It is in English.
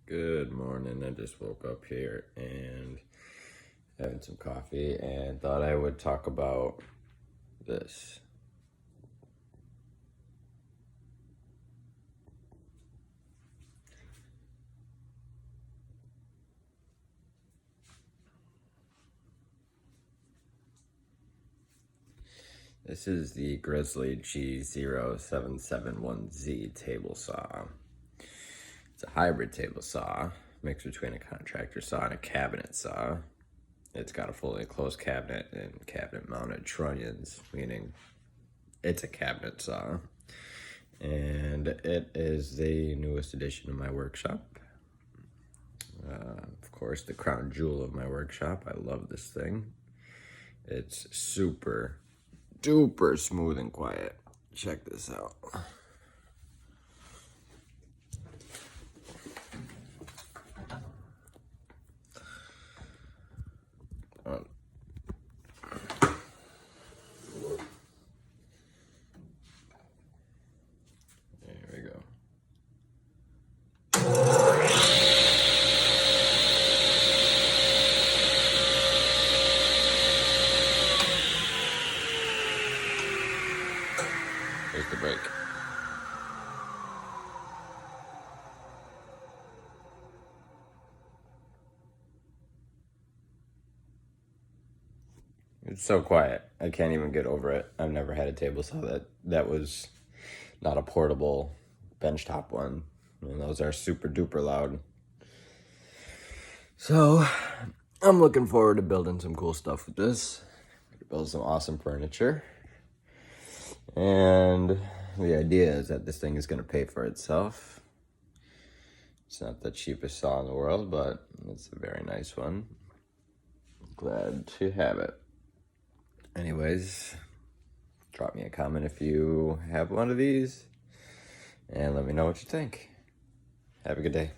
Good morning. I just woke up here and having some coffee and thought I would talk about this. This is the Grizzly G0771Z table saw. It's a hybrid table saw, mixed between a contractor saw and a cabinet saw. It's got a fully enclosed cabinet and cabinet mounted trunnions, meaning it's a cabinet saw. And it is the newest addition to my workshop. Of course, the crown jewel of my workshop. I love this thing. It's super duper smooth and quiet. Check this out. There we go. Here's the brake. It's so quiet. I can't even get over it. I've never had a table saw that was not a portable benchtop one. And those are super duper loud. So I'm looking forward to building some cool stuff with this. Build some awesome furniture. And the idea is that this thing is going to pay for itself. It's not the cheapest saw in the world, but it's a very nice one. Glad to have it. Anyways, drop me a comment if you have one of these, and let me know what you think. Have a good day.